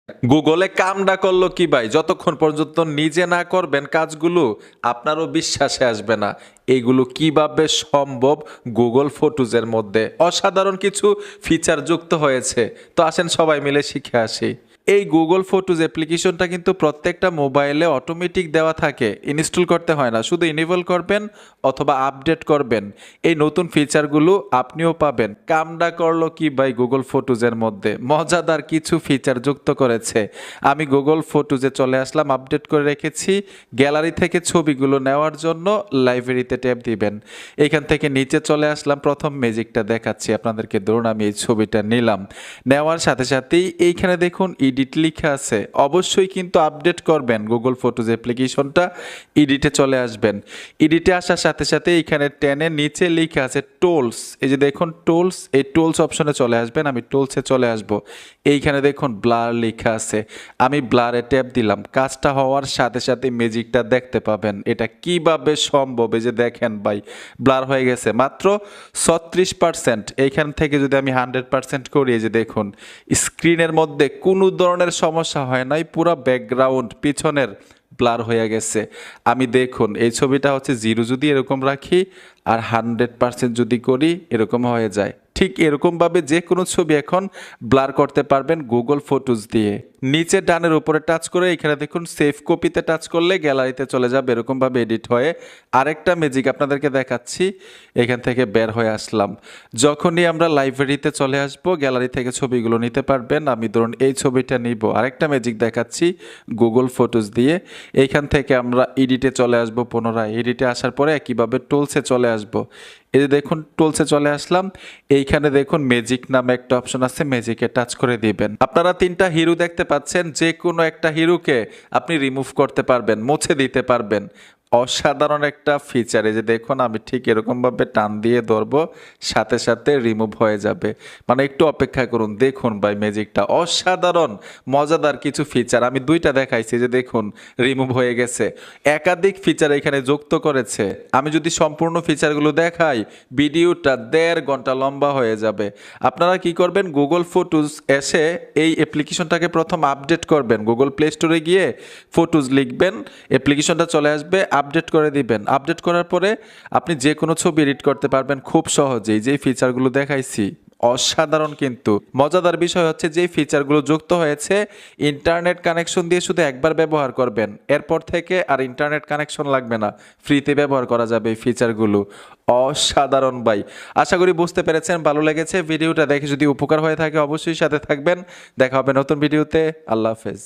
গুগলে কামডা করলো কি ভাই, যতক্ষণ পর্যন্ত নিজে না করবেন কাজগুলো আপনারও বিশ্বাসে আসবে না। এইগুলো কিভাবে সম্ভব গুগল ফটোজের মধ্যে অসাধারণ কিছু ফিচার যুক্ত হয়েছে। তো আসেন সবাই মিলে শিখে আসি। এই গুগল ফটোজ অ্যাপ্লিকেশনটা কিন্তু প্রত্যেকটা মোবাইলে অটোমেটিক দেওয়া থাকে, ইনস্টল করতে হয় না, শুধু ইনেবল করবেন অথবা আপডেট করবেন। এই নতুন ফিচারগুলো আপনিও পাবেন। কামডা করলো কি ভাই গুগল ফটোজের মধ্যে মজাদার কিছু ফিচার যুক্ত করেছে। আমি গুগল ফটোজে চলে আসলাম, আপডেট করে রেখেছি। গ্যালারি থেকে ছবিগুলো নেওয়ার জন্য লাইব্রেরিতে ট্যাব দিবেন। এখান থেকে নিচে চলে আসলাম, প্রথম ম্যাজিকটা দেখাচ্ছি আপনাদেরকে। ধরুন আমি এই ছবিটা নিলাম, নেওয়ার সাথে সাথেই এইখানে দেখুন এডিট লেখা আছে। অবশ্যই কিন্তু আপডেট করবেন গুগল ফটোজ অ্যাপ্লিকেশনটা, এডিটে চলে আসবেন। এডিটে আসার সাথে সাথে এইখানে টেনের নিচে লেখা আছে টুলস, এই যে দেখুন টুলস, এই টুলস অপশনে চলে আসবেন। আমি টুলসে চলে আসব। এইখানে দেখুন ব্লার লেখা আছে, আমি ব্লারে ট্যাপ দিলাম। কাজটা হওয়ার সাথে সাথে ম্যাজিকটা দেখতে পাবেন। এটা কিভাবে সম্ভব, এই যে দেখেন ভাই ব্লার হয়ে গেছে মাত্র 36%। এইখান থেকে যদি আমি 100% করি, এই যে দেখুন স্ক্রিনের মধ্যে কোনো ধরনের সমস্যা হয় নাই, পুরো ব্যাকগ্রাউন্ড পিছনের ব্লার হয়ে গেছে। আমি দেখুন এই ছবিটা হচ্ছে 0 যদি এরকম রাখি আর 100% যদি করি এরকম হয়ে যায়। ঠিক এরকমভাবে যে কোনো ছবি এখন ব্লার করতে পারবেন গুগল ফটোজ দিয়ে। নিচে ডানের উপরে টাচ করে এখানে দেখুন সেভ কপিতে টাচ করলে গ্যালারিতে চলে যাবে, এরকমভাবে এডিট হয়ে। আরেকটা ম্যাজিক আপনাদেরকে দেখাচ্ছি। এখান থেকে বের হয়ে আসলাম, যখনই আমরা লাইব্রেরিতে চলে আসব গ্যালারি থেকে ছবিগুলো নিতে পারবেন। আমি ধরুন এই ছবিটা নিব। আরেকটা ম্যাজিক দেখাচ্ছি গুগল ফটোজ দিয়ে। এইখান থেকে আমরা এডিটে চলে আসব পুনরায়। এডিটে আসার পরে একইভাবে টুলসে চলে আসব। এই যে দেখুন টুলসে চলে আসলাম। এইখানে দেখুন ম্যাজিক নামে একটা অপশন আছে, ম্যাজিকে টাচ করে দিবেন। আপনারা 3টা হিরো দেখতে পাচ্ছেন, যে কোনো একটা হিরোকে আপনি রিমুভ করতে পারবেন, মুছে দিতে পারবেন। অসাধারণ একটা ফিচার। এই যে দেখুন আমি ঠিক এরকমভাবে টান দিয়ে ধরবো, সাথে সাথে রিমুভ হয়ে যাবে। মানে একটু অপেক্ষা করুন, দেখুন ভাই ম্যাজিকটা অসাধারণ মজাদার কিছু ফিচার। আমি 2টা দেখাইছি, যে দেখুন রিমুভ হয়ে গেছে। একাধিক ফিচার এখানে যুক্ত করেছে। আমি যদি সম্পূর্ণ ফিচারগুলো দেখাই ভিডিওটা 1.5 ঘন্টা লম্বা হয়ে যাবে। আপনারা কি করবেন, গুগল ফটোজ এসে এই অ্যাপ্লিকেশনটাকে প্রথম আপডেট করবেন। গুগল প্লে স্টোরে গিয়ে ফটোজ লিখবেন, অ্যাপ্লিকেশনটা চলে আসবে, আপডেট করে দিবেন। আপডেট করার পরে আপনি যে কোনো ছবি এডিট করতে পারবেন খুব সহজেই। যে ফিচারগুলো দেখাইছি অসাধারণ। কিন্তু মজাদার বিষয় হচ্ছে যে ফিচারগুলো যুক্ত হয়েছে, ইন্টারনেট কানেকশন দিয়ে শুধু একবার ব্যবহার করবেন, এরপর থেকে আর ইন্টারনেট কানেকশন লাগবে না, ফ্রিতে ব্যবহার করা যাবে এই ফিচারগুলো। অসাধারণ ভাই। আশা করি বুঝতে পেরেছেন, ভালো লেগেছে। ভিডিওটা দেখে যদি উপকার হয়ে থাকে অবশ্যই সাথে থাকবেন। দেখা হবে নতুন ভিডিওতে। আল্লাহ হাফেজ।